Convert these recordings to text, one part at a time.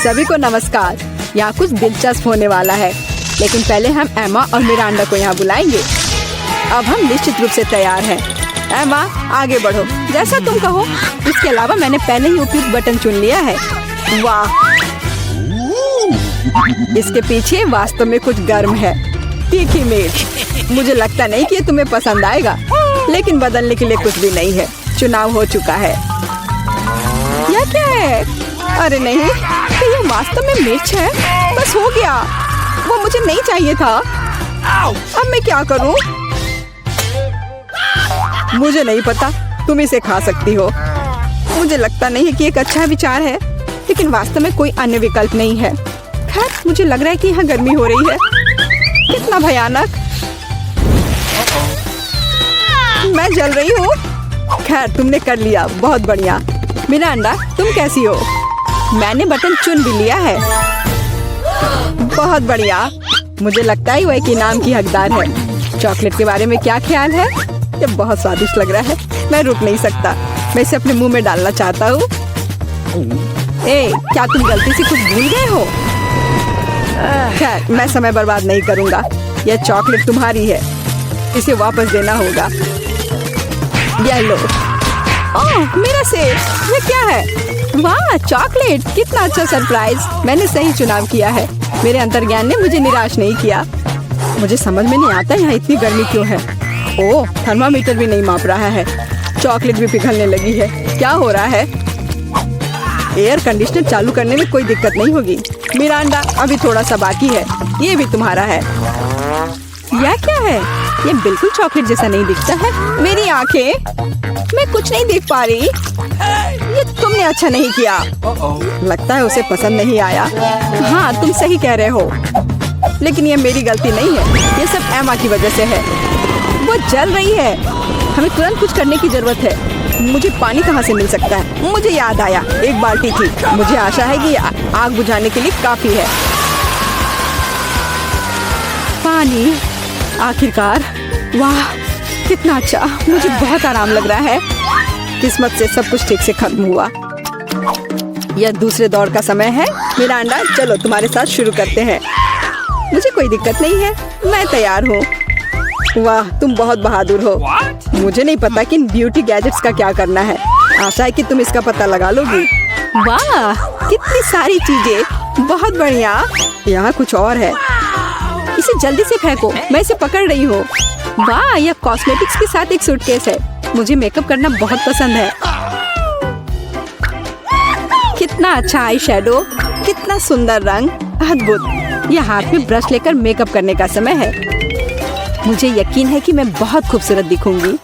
सभी को नमस्कार। यहाँ कुछ दिलचस्प होने वाला है, लेकिन पहले हम एमा और मिरांडा को यहाँ बुलाएंगे। अब हम निश्चित रूप से तैयार हैं। एमा, आगे बढ़ो, जैसा तुम कहो। इसके अलावा मैंने पहले ही उपयुक्त बटन चुन लिया है। वाह, इसके पीछे वास्तव में कुछ गर्म है। तीखी मिर्च। मुझे लगता नहीं कि ये तुम्हें पसंद आएगा, लेकिन बदलने के लिए कुछ भी नहीं है। चुनाव हो चुका है। यह क्या है? अरे नहीं, तो ये वास्तव में मिर्च है। बस हो गया, वो मुझे नहीं चाहिए था। अब मैं क्या करूं? मुझे नहीं पता, तुम इसे खा सकती हो। मुझे लगता नहीं है कि एक अच्छा विचार है, लेकिन वास्तव में कोई अन्य विकल्प नहीं है। खैर, मुझे लग रहा है कि यहाँ गर्मी हो रही है। कितना भयानक। मैं जल रही हूँ। खैर, तुमने कर लिया, बहुत बढ़िया। मिरांडा, तुम कैसी हो? मैंने बटन चुन भी लिया है। बहुत बढ़िया। मुझे लगता है वह एक इनाम की हकदार है। चॉकलेट के बारे में क्या ख्याल है? ये बहुत स्वादिष्ट लग रहा है। मैं रुक नहीं सकता। मैं इसे अपने मुंह में डालना चाहता हूँ। क्या तुम गलती से कुछ भूल गए हो? खैर, मैं समय बर्बाद नहीं करूँगा। यह चॉकलेट तुम्हारी है, इसे वापस देना होगा। ये लो। ओह, मेरा सेब। ये क्या है? वाह, चॉकलेट। कितना अच्छा सरप्राइज। मैंने सही चुनाव किया है। मेरे अंतर्ज्ञान ने मुझे निराश नहीं किया। मुझे समझ में नहीं आता यहाँ इतनी गर्मी क्यों है। ओह, थर्मामीटर भी नहीं माप रहा है। चॉकलेट भी पिघलने लगी है। क्या हो रहा है? एयर कंडीशनर चालू करने में कोई दिक्कत नहीं होगी। मिरांडा, अभी थोड़ा सा बाकी है। ये भी तुम्हारा है। यह क्या है? ये बिल्कुल चॉकलेट जैसा नहीं दिखता है। मेरी आंखें, मैं कुछ नहीं देख पा रही। ये तुमने अच्छा नहीं किया। लगता है उसे पसंद नहीं आया। हाँ, तुम सही कह रहे हो, लेकिन ये मेरी गलती नहीं है। ये सब एमा की वजह से है। वो जल रही है। हमें तुरंत कुछ करने की जरूरत है। मुझे पानी कहाँ से मिल सकता है? मुझे याद आया, एक बाल्टी थी। मुझे आशा है कि आग बुझाने के लिए काफी है। पानी, आखिरकार। वाह, कितना अच्छा। मुझे बहुत आराम लग रहा है। किस्मत से सब कुछ ठीक से खत्म हुआ। यह दूसरे दौर का समय है। मिरांडा, चलो तुम्हारे साथ शुरू करते हैं। मुझे कोई दिक्कत नहीं है, मैं तैयार हूँ। वाह, तुम बहुत बहादुर हो। मुझे नहीं पता कि इन ब्यूटी गैजेट्स का क्या करना है। आशा है कि तुम इसका पता लगा लोगी। वाह, कितनी सारी चीजें। बहुत बढ़िया। यहाँ कुछ और है। इसे जल्दी से फेंको, मैं इसे पकड़ रही हूँ। वाह, यह कॉस्मेटिक्स के साथ एक सूटकेस है। मुझे मेकअप करना बहुत पसंद है। कितना अच्छा आई शैडो, कितना सुंदर रंग, अद्भुत। यह हाथ में ब्रश लेकर मेकअप करने का समय है। मुझे यकीन है कि मैं बहुत खूबसूरत दिखूंगी।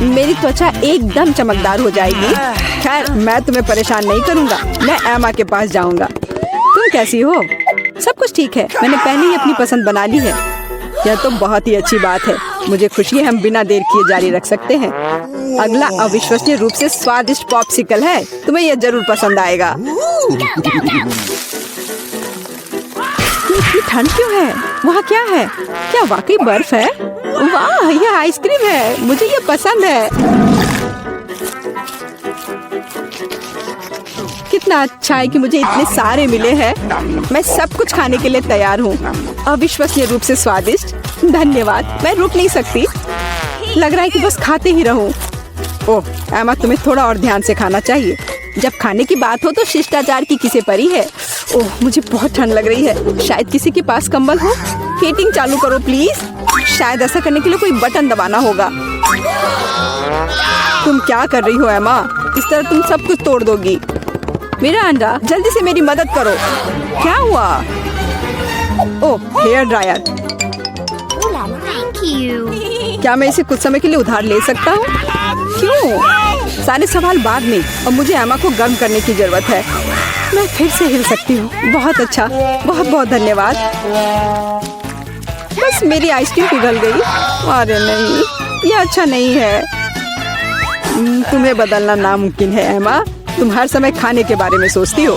मेरी त्वचा एकदम चमकदार हो जाएगी। खैर, मैं तुम्हें परेशान नहीं करूंगा। मैं एमा के पास जाऊंगा। तुम कैसी हो? सब कुछ ठीक है। मैंने पहले ही अपनी पसंद बना ली है। यह तो बहुत ही अच्छी बात है। मुझे खुशी है, हम बिना देर किए जारी रख सकते हैं। अगला अविश्वसनीय रूप से स्वादिष्ट पॉप्सिकल है। तुम्हें यह जरूर पसंद आएगा। इतनी ठंड क्यों है? वहाँ क्या है? क्या वाकई बर्फ है? वाह, यह आइसक्रीम है। मुझे यह पसंद है। कितना अच्छा है कि मुझे इतने सारे मिले हैं। मैं सब कुछ खाने के लिए तैयार हूँ। अविश्वसनीय रूप से स्वादिष्ट। धन्यवाद। मैं रुक नहीं सकती। लग रहा है कि बस खाते ही रहूं। ओह, एमा, तुम्हें थोड़ा और ध्यान से खाना चाहिए। जब खाने की बात हो तो शिष्टाचार की किसे परी है। ओह, मुझे बहुत ठंड लग रही है। शायद किसी के पास कंबल हो। हीटिंग चालू करो प्लीज। शायद ऐसा करने के लिए कोई बटन दबाना होगा। तुम क्या कर रही हो एमा? इस तरह तुम सब कुछ तोड़ दोगी। मिरांडा, जल्दी से मेरी मदद करो। क्या हुआ? ओह, हेयर ड्रायर। क्या मैं इसे कुछ समय के लिए उधार ले सकता हूँ? क्यों? सारे सवाल बाद में। अब मुझे एमा को गर्म करने की जरूरत है। मैं फिर से हिल सकती हूँ। बहुत अच्छा, बहुत बहुत धन्यवाद। बस मेरी आइसक्रीम पिघल गई। अरे नहीं, यह अच्छा नहीं है। तुम्हें बदलना नामुमकिन है एमा। तुम हर समय खाने के बारे में सोचती हो।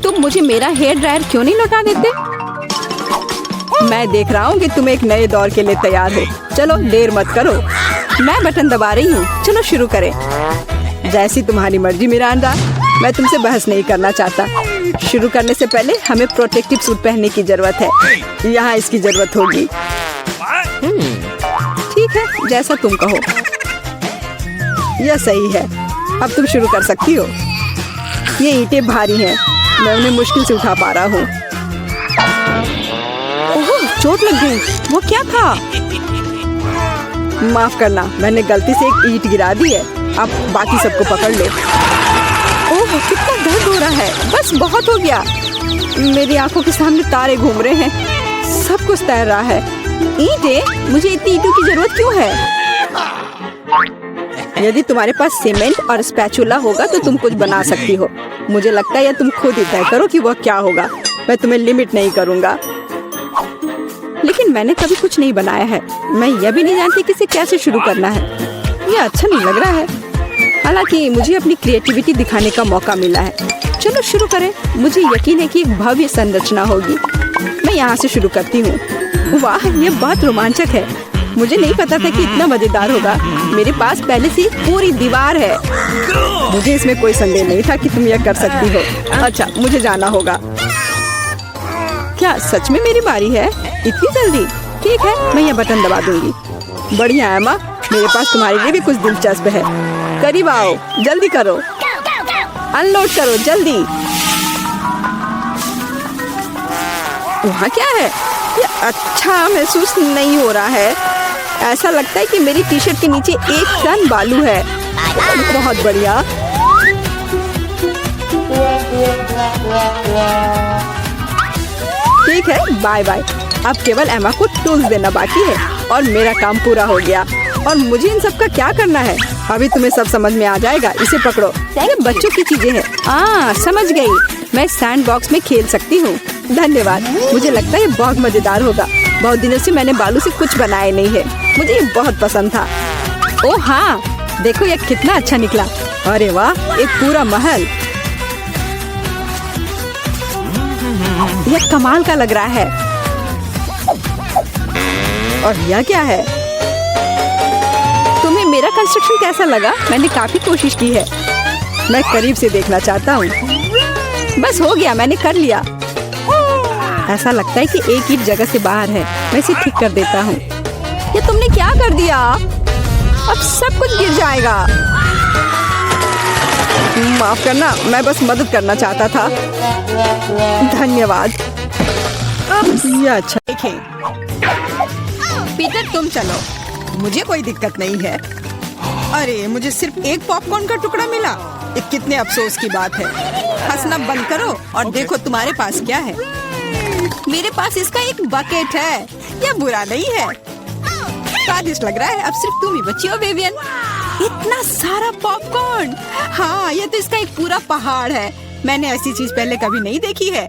तुम मुझे मेरा हेयर ड्रायर क्यों नहीं लौटा देते? मैं देख रहा हूँ कि तुम एक नए दौर के लिए तैयार हो। चलो, देर मत करो। मैं बटन दबा रही हूँ। चलो शुरू करें। जैसी तुम्हारी मर्जी मिरांडा। मैं तुमसे बहस नहीं करना चाहता। शुरू करने से पहले हमें प्रोटेक्टिव सूट पहनने की जरूरत है। यहाँ इसकी जरूरत होगी। ठीक है, जैसा तुम कहो। यह सही है। अब तुम शुरू कर सकती हो। ये ईंटें भारी हैं, मैं उन्हें मुश्किल से उठा पा रहा हूँ। ओह, चोट लग गई। वो क्या था? माफ करना, मैंने गलती से एक ईंट गिरा दी है। अब बाकी सबको पकड़ लो। ओह, कितना दर्द हो रहा है। बस बहुत हो गया। मेरी आंखों के सामने तारे घूम रहे हैं। सब कुछ तैर रहा है। ईंटें? मुझे इतनी ईंटों की जरूरत क्यों है? यदि तुम्हारे पास सीमेंट और स्पैचुला होगा तो तुम कुछ बना सकती हो। मुझे लगता है या तुम खुद ही तय करो कि वह क्या होगा। मैं तुम्हें लिमिट नहीं करूँगा। लेकिन मैंने कभी कुछ नहीं बनाया है। मैं यह भी नहीं जानती कि इसे कैसे शुरू करना है। यह अच्छा नहीं लग रहा है। हालांकि मुझे अपनी क्रिएटिविटी दिखाने का मौका मिला है। चलो शुरू करें। मुझे यकीन है कि एक भव्य संरचना होगी। मैं यहाँ से शुरू करती हूँ। वाह, यह बहुत रोमांचक है। मुझे नहीं पता था कि इतना मजेदार होगा। मेरे पास पहले से पूरी दीवार है। मुझे इसमें कोई संदेह नहीं था कि तुम यह कर सकती हो। अच्छा, मुझे जाना होगा। क्या सच में मेरी बारी है? इतनी जल्दी? ठीक है, मैं यह बटन दबा दूंगी। बढ़िया एमा, मेरे पास तुम्हारे लिए भी कुछ दिलचस्प है। करीब आओ, जल्दी करो। अनलोड करो, जल्दी। वहाँ क्या है? ये अच्छा महसूस नहीं हो रहा है। ऐसा लगता है कि मेरी टी शर्ट के नीचे 1 टन बालू है। बहुत बढ़िया। ठीक है, बाय बाय। अब केवल एमा को टूल्स देना बाकी है और मेरा काम पूरा हो गया। और मुझे इन सब का क्या करना है? अभी तुम्हें सब समझ में आ जाएगा। इसे पकड़ो। ये बच्चों की चीजें हैं। समझ गई। मैं सैंड बॉक्स में खेल सकती हूँ। धन्यवाद। मुझे लगता है ये बहुत मजेदार होगा। बहुत दिनों से मैंने बालू से कुछ बनाया नहीं है। मुझे ये बहुत पसंद था। ओह हाँ, देखो ये कितना अच्छा निकला। अरे वाह, एक पूरा महल। यह कमाल का लग रहा है। और यह क्या है? तुम्हें मेरा कंस्ट्रक्शन कैसा लगा? मैंने काफी कोशिश की है। मैं करीब से देखना चाहता हूँ। बस हो गया, मैंने कर लिया। ऐसा लगता है कि एक ईंट जगह से बाहर है। मैं इसे ठीक कर देता हूँ। ये तुमने क्या कर दिया? अब सब कुछ गिर जाएगा। माफ करना, मैं बस मदद करना चाहता था। धन्यवाद। ये अच्छा। देखें, पीटर तुम चलो। मुझे कोई दिक्कत नहीं है। अरे, मुझे सिर्फ एक पॉपकॉर्न का टुकड़ा मिला। ये कितने अफसोस की बात है। हंसना बंद करो और देखो तुम्हारे पास क्या है। मेरे पास इसका एक बकेट है। यह बुरा नहीं है। स्वादिष्ट लग रहा है। अब सिर्फ तुम ही बची हो विवियन। इतना सारा पॉपकॉर्न। हाँ, यह तो इसका एक पूरा पहाड़ है। मैंने ऐसी चीज पहले कभी नहीं देखी है।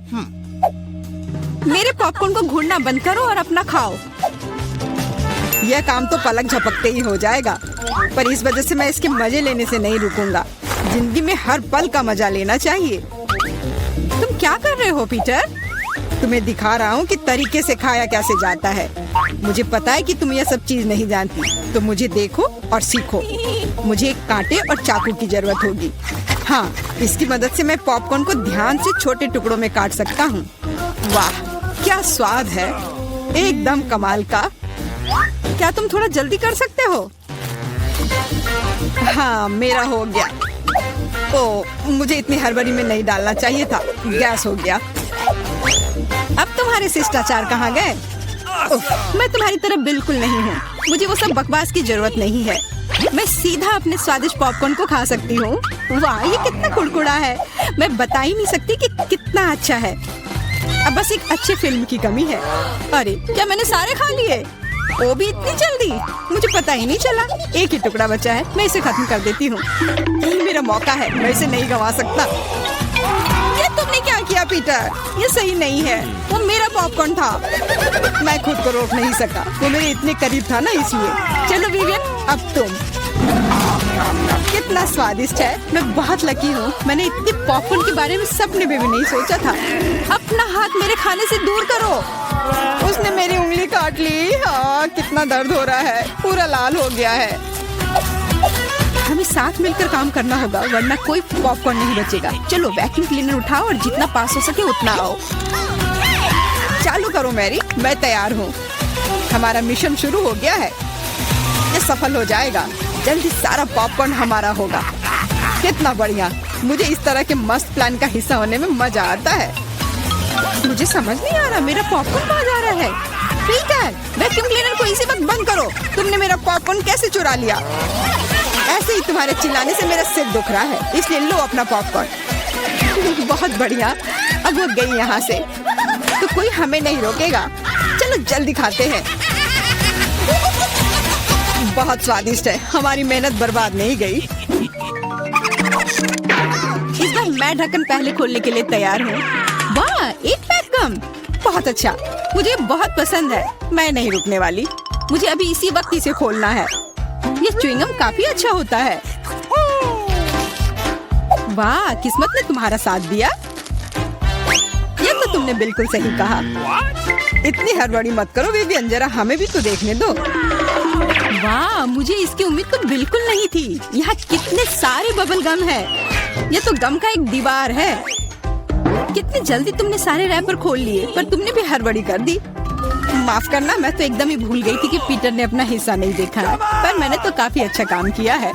मेरे पॉपकॉर्न को घूरना बंद करो और अपना खाओ। यह काम तो पलक झपकते ही हो जाएगा, पर इस वजह से मैं इसके मजे लेने से नहीं रुकूंगा। जिंदगी में हर पल का मजा लेना चाहिए। तुम क्या कर रहे हो पीटर? तुम्हें दिखा रहा हूँ कि तरीके से खाया कैसे जाता है। मुझे पता है कि तुम यह सब चीज नहीं जानती, तो मुझे देखो और सीखो। मुझे एक कांटे और चाकू की जरूरत होगी। हाँ, इसकी मदद से मैं पॉपकॉर्न को ध्यान से छोटे टुकड़ों में काट सकता हूँ। वाह, क्या स्वाद है। एकदम कमाल का। क्या तुम थोड़ा जल्दी कर सकते हो? हाँ, मेरा हो गया। ओह, मुझे इतनी हड़बड़ी में नहीं डालना चाहिए था। गैस हो गया। अब तुम्हारे शिष्टाचार कहाँ गए? मैं तुम्हारी तरह बिल्कुल नहीं हूँ। मुझे वो सब बकवास की जरूरत नहीं है। मैं सीधा अपने स्वादिष्ट पॉपकॉर्न को खा सकती हूँ। वाह, ये कितना कुड़कुड़ा है। मैं बता ही नहीं सकती कि कितना अच्छा है। अब बस एक अच्छे फिल्म की कमी है। अरे, क्या मैंने सारे खा लिए? वो भी इतनी जल्दी? मुझे पता ही नहीं चला। एक ही टुकड़ा बचा है। मैं इसे खत्म कर देती हूँ। यही मेरा मौका है। मैं इसे नहीं गंवा सकता। ये तुमने क्या किया पीटर? ये सही नहीं है। वो मेरा पॉपकॉर्न था। मैं खुद को रोक नहीं सका। वो मेरे इतने करीब था ना, इसलिए। चलो विवियन, अब तुम। कितना स्वादिष्ट है। मैं बहुत लकी हूँ। मैंने इतने पॉपकॉर्न के बारे में सपने में भी नहीं सोचा था। अपना हाथ मेरे खाने से दूर करो। उसने मेरी उंगली काट ली। हाँ, कितना दर्द हो रहा है। पूरा लाल हो गया है। हमें साथ मिलकर काम करना होगा वरना कोई पॉपकॉर्न नहीं बचेगा। चलो वैक्यूम क्लीनर उठाओ और जितना पास हो सके उतना आओ। चालू करो मैरी, मैं तैयार हूँ। हमारा मिशन शुरू हो गया है, ये सफल हो जाएगा। जल्दी सारा पॉपकॉर्न हमारा होगा। कितना बढ़िया, मुझे इस तरह के मस्त प्लान का हिस्सा होने में मजा आता है। मुझे समझ नहीं आ रहा मेरा पॉपकॉर्न कहाँ जा रहा है। पीटर, वैक्यूम क्लीनर को इसी वक्त बंद करो। तुमने मेरा पॉपकॉर्न कैसे चुरा लिया? ऐसे ही तुम्हारे चिल्लाने से मेरा सिर दुख रहा है, इसलिए लो अपना पॉपकॉर्न। बहुत बढ़िया, अब वो गई यहाँ से तो कोई हमें नहीं रोकेगा। चलो जल्दी खाते हैं। बहुत स्वादिष्ट है, हमारी मेहनत बर्बाद नहीं गई। इस बार मैं ढक्कन पहले खोलने के लिए तैयार हूँ। वाह, एक पैक कम, बहुत अच्छा, मुझे बहुत पसंद है। मैं नहीं रुकने वाली, मुझे अभी इसी वक्त इसे खोलना है। ये च्युइंगम काफी अच्छा होता है। वाह, किस्मत ने तुम्हारा साथ दिया। ये तो तुमने बिल्कुल सही कहा। इतनी हड़बड़ी मत करो विवियन, जरा हमें भी तो देखने दो। वाह, मुझे इसकी उम्मीद तो बिल्कुल नहीं थी। यहाँ कितने सारे बबल गम है। ये तो गम का एक दीवार है। कितनी जल्दी तुमने सारे रैपर खोल लिए, पर तुमने भी हड़बड़ी कर दी। माफ करना, मैं तो एकदम ही भूल गई थी कि पीटर ने अपना हिस्सा नहीं देखा है। पर मैंने तो काफी अच्छा काम किया है।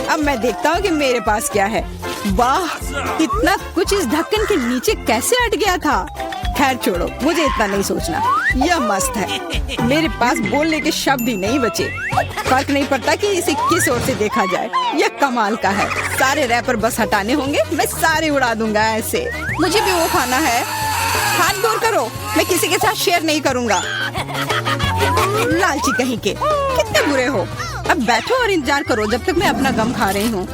अब मैं देखता हूँ कि मेरे पास क्या है। वाह, इतना कुछ इस ढक्कन के नीचे कैसे अट गया था। खैर छोड़ो, मुझे इतना नहीं सोचना। यह मस्त है, मेरे पास बोलने के शब्द ही नहीं बचे। फर्क नहीं पड़ता कि इसे किस ओर से देखा जाए, यह कमाल का है। सारे रैपर बस हटाने होंगे, मैं सारे उड़ा दूंगा ऐसे। मुझे भी वो खाना है। हाथ दूर करो, मैं किसी के साथ शेयर नहीं करूंगा। लालची कहीं के, कितने बुरे हो। अब बैठो और इंतजार करो जब तक मैं अपना गम खा रही हूँ।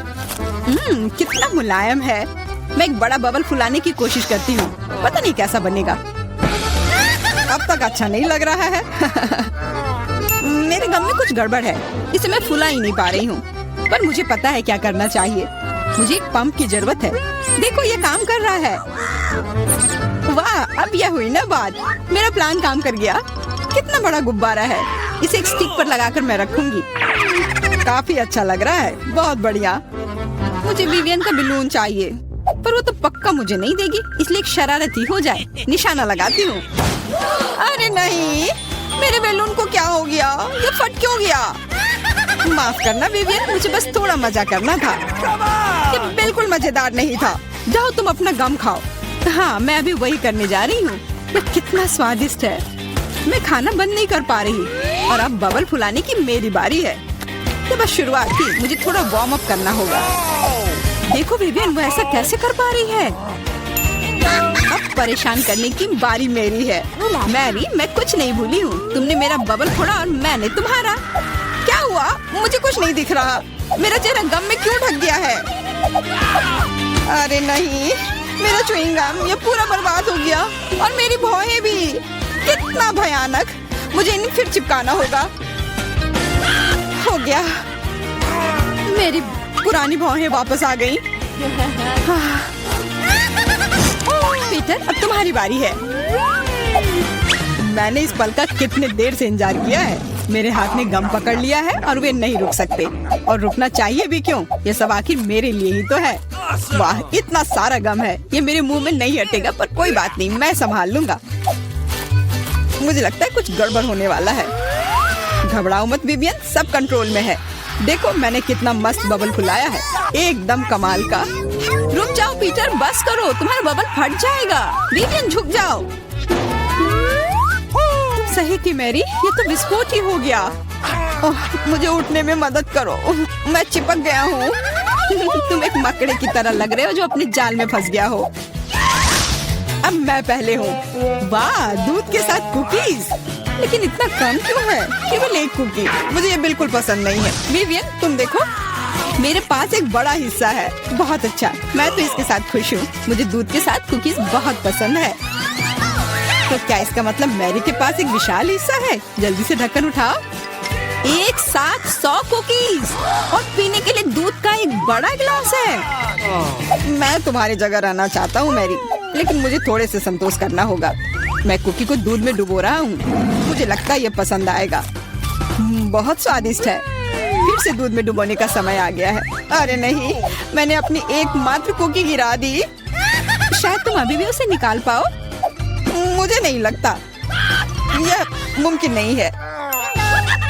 कितना मुलायम है। मैं एक बड़ा बबल फुलाने की कोशिश करती हूँ, पता नहीं कैसा बनेगा। अब तक अच्छा नहीं लग रहा है। मेरे गम में कुछ गड़बड़ है, इसे मैं फुला ही नहीं पा रही हूँ। पर मुझे पता है क्या करना चाहिए। मुझे एक पंप की जरूरत है। देखो ये काम कर रहा है। वाह, अब यह हुई ना बात। मेरा प्लान काम कर गया। कितना बड़ा गुब्बारा है, इसे एक स्टिक पर लगाकर मैं रखूंगी। काफी अच्छा लग रहा है, बहुत बढ़िया। मुझे विवियन का बलून चाहिए, पर वो तो पक्का मुझे नहीं देगी, इसलिए एक शरारती हो जाए, निशाना लगाती हूँ। अरे नहीं, मेरे बैलून को क्या हो गया? ये फट क्यों गया? माफ करना विवियन, मुझे बस थोड़ा मजा करना था। ये बिल्कुल मजेदार नहीं था। जाओ तुम अपना गम खाओ। हाँ, मैं अभी वही करने जा रही हूँ। ये कितना स्वादिष्ट है। मैं खाना बंद नहीं कर पा रही और अब बबल फुलाने की मेरी बारी है। ये बस शुरुआत थी, मुझे थोड़ा वार्म अप करना होगा। देखो विवियन, वो ऐसा कैसे कर पा रही है। अब परेशान करने की बारी मेरी है। मैरी, मैं कुछ नहीं भूली हूँ। तुमने मेरा बबल फोड़ा और मैंने तुम्हारा। क्या हुआ? मुझे कुछ नहीं दिख रहा। मेरा चेहरा गम में क्यों ढक गया है? अरे नहीं, मेरा च्युइंगम ये पूरा बर्बाद हो गया और मेरी भौहें भी। कितना भयानक। मुझे इन्हें फिर चिपकाना होगा। हो गया, मेरी पुरानी भौहें वापस आ गई। पीटर, अब तुम्हारी बारी है। मैंने इस पल का कितने देर से इंतजार किया है। मेरे हाथ ने गम पकड़ लिया है और वे नहीं रुक सकते, और रुकना चाहिए भी क्यों? ये सब आखिर मेरे लिए ही तो है। वाह, इतना सारा गम है, ये मेरे मुंह में नहीं हटेगा, पर कोई बात नहीं, मैं संभाल लूंगा। मुझे लगता है कुछ गड़बड़ होने वाला है। घबराओ मत विवियन, सब कंट्रोल में है। देखो मैंने कितना मस्त बबल फुलाया है, एकदम कमाल का। रुक जाओ पीटर, बस करो, तुम्हारा बबल फट जाएगा। विवियन झुक जाओ। सही थी मैरी, ये तो विस्फोट ही हो गया। मुझे उठने में मदद करो, मैं चिपक गया हूँ। तुम एक मकड़े की तरह लग रहे हो जो अपने जाल में फंस गया हो। अब मैं पहले हूँ। वाह, दूध के साथ कुकीज, लेकिन इतना कम क्यों है? केवल एक कुकी, मुझे ये बिल्कुल पसंद नहीं है। विवियन, तुम देखो, मेरे पास एक बड़ा हिस्सा है। बहुत अच्छा, मैं तो इसके साथ खुश हूँ। मुझे दूध के साथ कुकीज बहुत पसंद है। तो क्या इसका मतलब मैरी के पास एक विशाल हिस्सा है? जल्दी से ढक्कन उठाओ। एक साथ 100 कुकीज और पीने के लिए दूध का एक बड़ा गिलास है। मैं तुम्हारी जगह रहना चाहता हूँ मैरी, लेकिन मुझे थोड़े से संतोष करना होगा। मैं कुकी को दूध में डुबो रहा हूँ, मुझे लगता है ये पसंद आएगा। बहुत स्वादिष्ट है। फिर से दूध में डुबोने का समय आ गया है। अरे नहीं, मैंने अपनी एकमात्र कुकी गिरा दी। शायद तुम अभी भी उसे निकाल पाओ। मुझे नहीं लगता, यह मुमकिन नहीं है।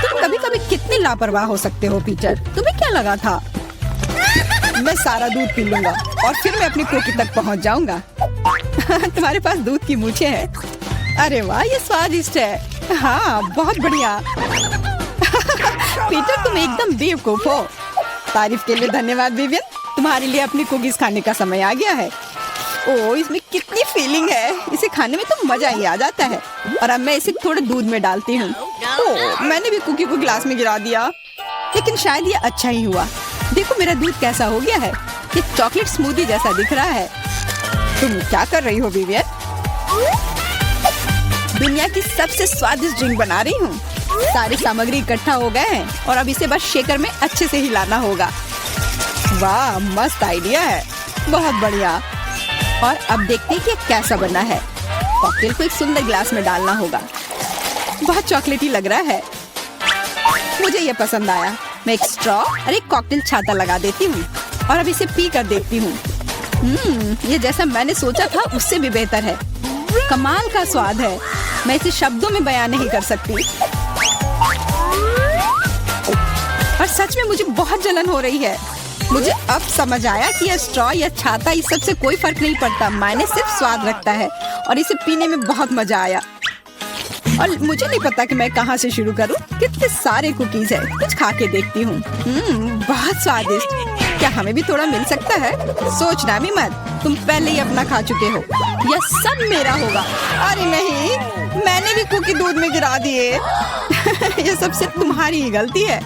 तुम कभी कभी कितने लापरवाह हो सकते हो पीटर। तुम्हें क्या लगा था? मैं सारा दूध पी लूंगा और फिर मैं अपनी कुकी तक पहुंच जाऊंगा। तुम्हारे पास दूध की मूछें हैं। अरे वाह, ये स्वादिष्ट है। हाँ, बहुत बढ़िया। पीटर, तुम एकदम बेवकूफ हो। तारीफ के लिए धन्यवाद विवियन। तुम्हारे लिए अपनी कुकीज खाने का समय आ गया है। ओह, इसमें कितनी फीलिंग है। इसे खाने में तो मजा ही आ जाता है। और अब मैं इसे थोड़े दूध में डालती हूँ। ओह, मैंने भी कुकी को गिलास में गिरा दिया, लेकिन शायद ये अच्छा ही हुआ। देखो मेरा दूध कैसा हो गया है। ये चॉकलेट स्मूदी जैसा दिख रहा है। तुम क्या कर रही हो विवियन? दुनिया की सबसे स्वादिष्ट ड्रिंक बना रही हूँ। सारी सामग्री इकट्ठा हो गए हैं और अब इसे बस शेकर में अच्छे से हिलाना होगा। वाह, मस्त आइडिया है। बहुत बढ़िया। और अब देखते हैं कि कैसा बना है। कॉकटेल को एक सुंदर गिलास में डालना होगा। बहुत चॉकलेटी लग रहा है। मुझे ये पसंद आया। मैं एक स्ट्रॉ और एक कॉकटेल छाता लगा देती हूँ और अब इसे पी कर देखती हूँ। ये जैसा मैंने सोचा था उससे भी बेहतर है। कमाल का स्वाद है। मैं इसे शब्दों में बयान नहीं कर सकती। और सच में मुझे बहुत जलन हो रही है। मुझे अब समझ आया कि यह स्ट्रॉ या छाता, इस सब से कोई फर्क नहीं पड़ता। मायने सिर्फ स्वाद रखता है और इसे पीने में बहुत मजा आया। और मुझे नहीं पता कि मैं कहाँ से शुरू करूँ। कितने सारे कुकीज है। कुछ खा के देखती हूँ। बहुत स्वादिष्ट। क्या हमें भी थोड़ा मिल सकता है? सोचना भी मत, तुम पहले ही अपना खा चुके हो। यह सब मेरा होगा। अरे नहीं, मैंने भी कुकी दूध में गिरा दिए। यह सब सिर्फ तुम्हारी ही गलती है।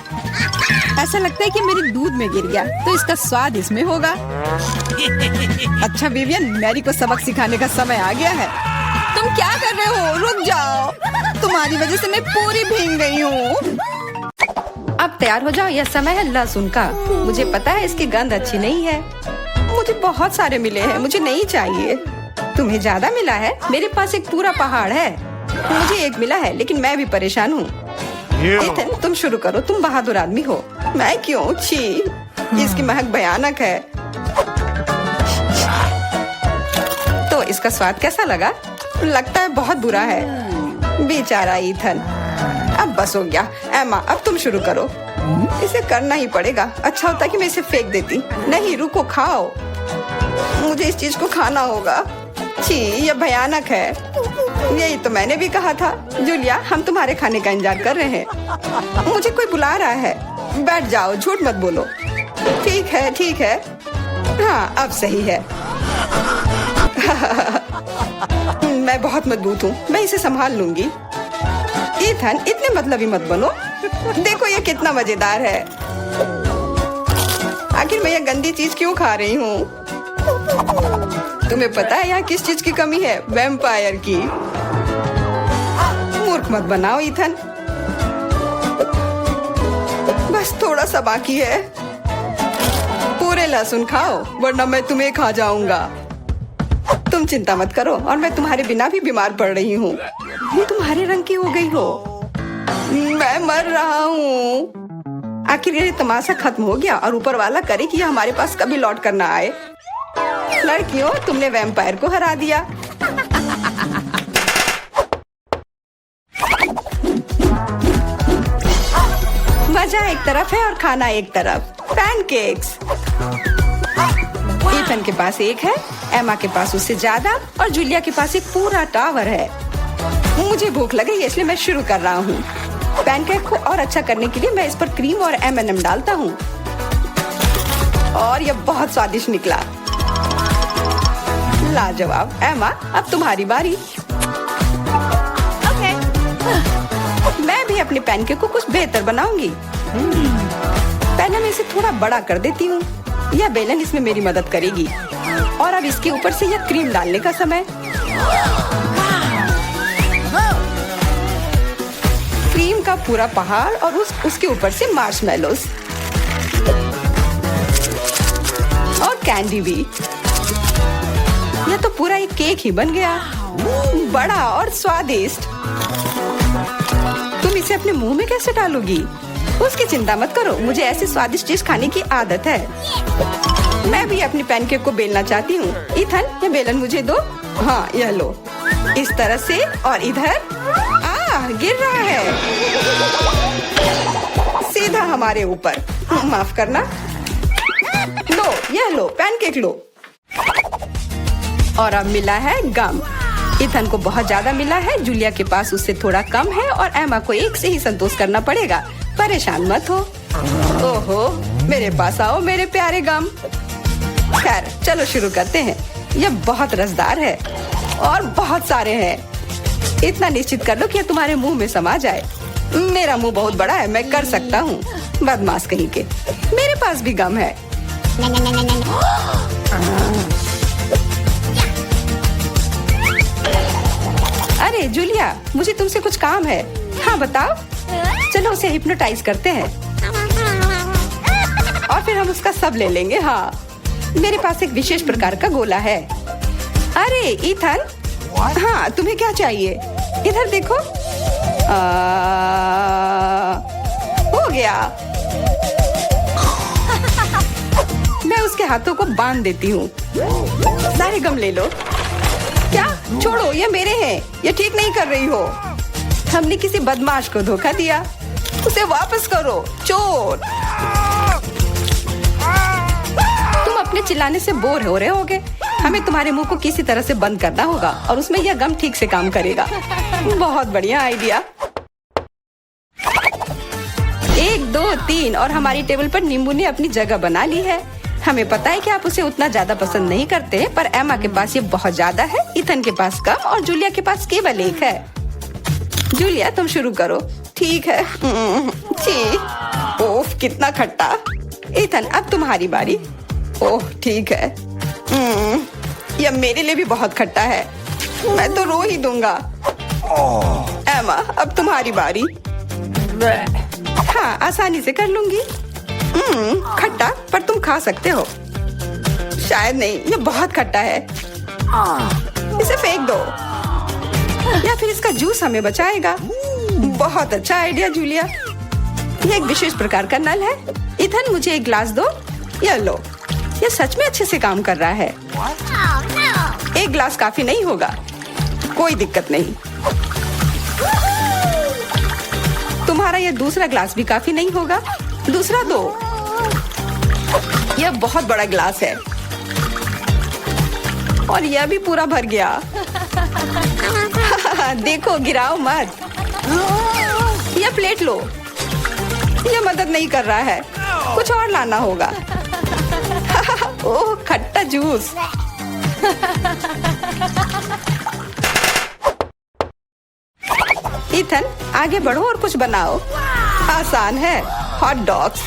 ऐसा लगता है कि मेरे दूध में गिर गया, तो इसका स्वाद इसमें होगा। अच्छा विवियन, मैरी को सबक सिखाने का समय आ गया है। तुम क्या कर रहे हो? रुक जाओ। तुम्हारी वजह से मैं पूरी भीग गई हूँ। अब तैयार हो जाओ, यह समय है लहसुन का। मुझे पता है इसकी गंध अच्छी नहीं है। मुझे बहुत सारे मिले हैं, मुझे नहीं चाहिए। तुम्हें ज्यादा मिला है? मेरे पास एक पूरा पहाड़ है। मुझे एक मिला है, लेकिन मैं भी परेशान हूँ। इथन, तुम शुरू करो। तुम बहादुर आदमी हो। मैं क्यों? छी, इसकी महक भयानक है। तो इसका स्वाद कैसा लगा? लगता है बहुत बुरा है। बेचारा इथन। अब बस हो गया। एमा, अब तुम शुरू करो। इसे करना ही पड़ेगा। अच्छा होता कि मैं इसे फेंक देती। नहीं, रुको, खाओ। मुझे इस चीज को खाना होगा। छी, यह भयानक है। यही तो मैंने भी कहा था। जूलिया, हम तुम्हारे खाने का इंतजार कर रहे हैं। मुझे कोई बुला रहा है। बैठ जाओ, झूठ मत बोलो। ठीक है, ठीक है। हाँ, अब सही है। मैं बहुत मजबूत हूँ, मैं इसे संभाल लूंगी। इथन, इतने मतलबी मत बनो। देखो ये कितना मजेदार है। आखिर मैं ये गंदी चीज क्यों खा रही हूँ? तुम्हें पता है यहाँ किस चीज की कमी है? वैम्पायर की। मूर्ख मत बनाओ इथन। बस थोड़ा सा बाकी है। पूरे लहसुन खाओ, वरना मैं तुम्हें खा जाऊंगा। तुम चिंता मत करो, और मैं तुम्हारे बिना भी बीमार पड़ रही हूँ। तुम्हारे रंग की हो गई हो। मैं मर रहा हूँ। आखिर ये तमाशा खत्म हो गया, और ऊपर वाला करे कि ये हमारे पास कभी लौट कर ना आए। लड़कियों, तुमने वैम्पायर को हरा दिया। मजा एक तरफ है और खाना एक तरफ। पैनकेक्स। इथन के पास एक है, एमा के पास उससे ज्यादा, और जूलिया के पास एक पूरा टावर है। मुझे भूख लग रही है, इसलिए मैं शुरू कर रहा हूँ। पैनकेक को और अच्छा करने के लिए मैं इस पर क्रीम और M&M डालता हूँ, और यह बहुत स्वादिष्ट निकला। लाजवाब। एमा, अब तुम्हारी बारी। मैं भी अपने पैनकेक को कुछ बेहतर बनाऊंगी। पहले मैं इसे थोड़ा बड़ा कर देती हूँ। यह बेलन इसमें मेरी मदद करेगी। और अब इसके ऊपर से यह क्रीम डालने का समय। क्रीम का पूरा पहाड़, और उसके ऊपर से मार्शमेलोस और कैंडी भी। यह तो पूरा एक केक ही बन गया, बड़ा और स्वादिष्ट। तुम इसे अपने मुंह में कैसे डालोगी? उसकी चिंता मत करो, मुझे ऐसी स्वादिष्ट चीज खाने की आदत है। मैं भी अपनी पैनकेक को बेलना चाहती हूँ। इथन, ये बेलन मुझे दो। हाँ, यह लो। इस तरह से, और इधर गिर रहा है सीधा हमारे ऊपर। माफ करना। लो, यह लो, पैनकेक लो। और अब मिला है गम। इथन को बहुत ज्यादा मिला है, जूलिया के पास उससे थोड़ा कम है, और एमा को एक से ही संतोष करना पड़ेगा। परेशान मत हो। ओहो, मेरे पास आओ मेरे प्यारे गम। खैर, चलो शुरू करते हैं। यह बहुत रसदार है और बहुत सारे हैं। इतना निश्चित कर लो कि यह तुम्हारे मुंह में समा जाए। मेरा मुंह बहुत बड़ा है, मैं कर सकता हूँ। बदमाश कहीं के। मेरे पास भी गम है। अरे जूलिया, मुझे तुमसे कुछ काम है। हाँ बताओ। चलो उसे हिप्नोटाइज करते हैं और फिर हम उसका सब ले लेंगे। हाँ, मेरे पास एक विशेष प्रकार का गोला है। अरे इथन, हाँ तुम्हें क्या चाहिए? इधर देखो। हो गया। मैं उसके हाथों को बांध देती हूँ। सारे गम ले लो। क्या? छोड़ो, ये मेरे हैं। ये ठीक नहीं कर रही हो। हमने किसी बदमाश को धोखा दिया। उसे वापस करो, चोर। तुम अपने चिल्लाने से बोर हो रहे होगे। हमें तुम्हारे मुंह को किसी तरह से बंद करना होगा और उसमें यह गम ठीक से काम करेगा। बहुत बढ़िया आइडिया। 1, 2, 3 और हमारी टेबल पर नींबू ने अपनी जगह बना ली है। हमें पता है कि आप उसे उतना ज्यादा पसंद नहीं करते, पर एमा के पास ये बहुत ज्यादा है, इथन के पास कम और जूलिया के पास केवल एक है। जूलिया, तुम शुरू करो। ठीक है। ओह, कितना खट्टा। इथन, अब तुम्हारी बारी। ओह, ठीक है। यह मेरे लिए भी बहुत खट्टा है। मैं तो रो ही दूंगा। एमा, अब तुम्हारी बारी। हाँ, आसानी से कर लूंगी। खट्टा, पर तुम खा सकते हो। शायद नहीं, ये बहुत खट्टा है। इसे फेंक दो या फिर इसका जूस हमें बचाएगा। बहुत अच्छा आइडिया जूलिया। ये एक विशेष प्रकार का नल है। इथन, मुझे एक ग्लास दो। यह लो। यह सच में अच्छे से काम कर रहा है। एक ग्लास काफी नहीं होगा। कोई दिक्कत नहीं। तुम्हारा यह दूसरा ग्लास भी काफी नहीं होगा। दूसरा दो। यह बहुत बड़ा ग्लास है और यह भी पूरा भर गया। देखो, गिराओ मत। यह प्लेट लो। यह मदद नहीं कर रहा है। कुछ और लाना होगा। ओह, खट्टा जूस। इथन, आगे बढ़ो और कुछ बनाओ। आसान है। Hot dogs.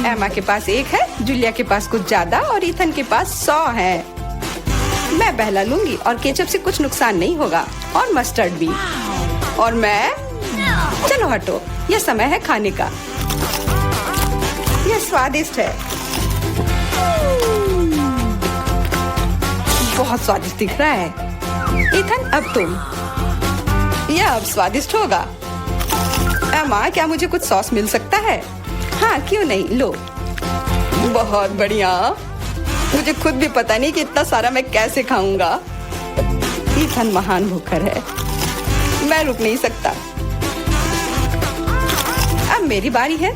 एमा के पास एक है, जूलिया के पास कुछ ज्यादा और इथन के पास 100 है। मैं पहला लूंगी और केचप से कुछ नुकसान नहीं होगा, और मस्टर्ड भी। और मैं, चलो हटो, यह समय है खाने का। यह स्वादिष्ट है। बहुत स्वादिष्ट दिख रहा है। इथन, अब तुम। यह अब स्वादिष्ट होगा। एमा, क्या मुझे कुछ सॉस मिल सकता है? हाँ, क्यों नहीं, लो। बहुत बढ़िया। मुझे खुद भी पता नहीं कि इतना सारा मैं कैसे खाऊंगा। इथन महान भूखर है। मैं रुक नहीं सकता। अब मेरी बारी है।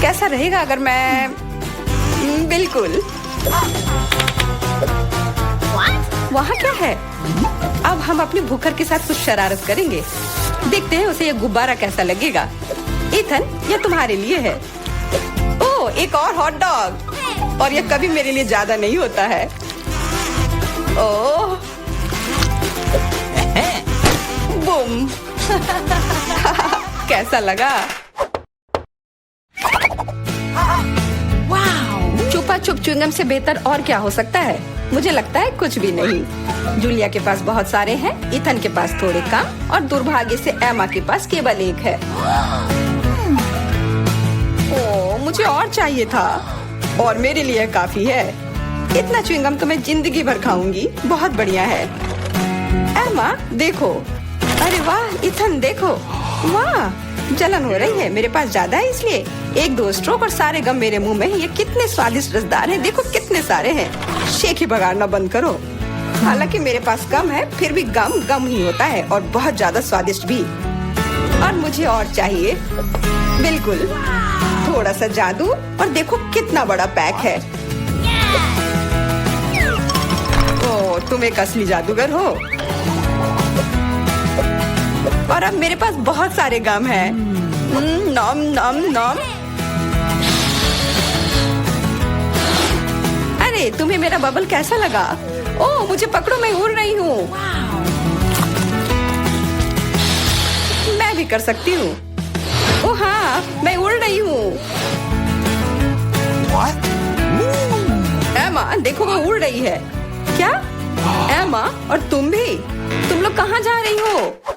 कैसा रहेगा अगर मैं, बिल्कुल। वहाँ क्या है? अब हम अपने भूखर के साथ कुछ शरारत करेंगे। देखते हैं उसे यह गुब्बारा कैसा लगेगा। इथन, यह तुम्हारे लिए है। ओह, एक और हॉट डॉग। और यह कभी मेरे लिए ज्यादा नहीं होता है। ओह, बूम। कैसा लगा? छुपा छुप च्युइंगम से बेहतर और क्या हो सकता है? मुझे लगता है कुछ भी नहीं। जूलिया के पास बहुत सारे हैं, इथन के पास थोड़े कम, और दुर्भाग्य से एमा के पास केवल एक है। ओह, मुझे और चाहिए था, और मेरे लिए काफी है। इतना च्युइंगम तो मैं जिंदगी भर खाऊंगी। बहुत बढ़िया है। एमा, देखो। अरे वाह, इथन देखो। वाह, जलन हो रही है। मेरे पास ज्यादा है इसलिए 1-2 स्ट्रोक और सारे गम मेरे मुंह में। ये कितने स्वादिष्ट रसदार हैं, देखो कितने सारे हैं। शेख ही बगाड़ना बंद करो। हालांकि मेरे पास कम है, फिर भी गम गम ही होता है और बहुत ज्यादा स्वादिष्ट भी। और मुझे और चाहिए, बिल्कुल थोड़ा सा जादू। और देखो कितना बड़ा पैक है। ओ, तुम एक असली जादूगर हो। और अब मेरे पास बहुत सारे गम हैं। नॉम नॉम नॉम। अरे, तुम्हें मेरा बबल कैसा लगा? ओह, मुझे पकड़ो, मैं उड़ रही हूँ। मैं भी कर सकती हूँ। ओह हाँ, मैं उड़ रही हूँ। एमा, देखो वो उड़ रही है। क्या? एमा, और तुम भी? तुम लोग कहाँ जा रही हो?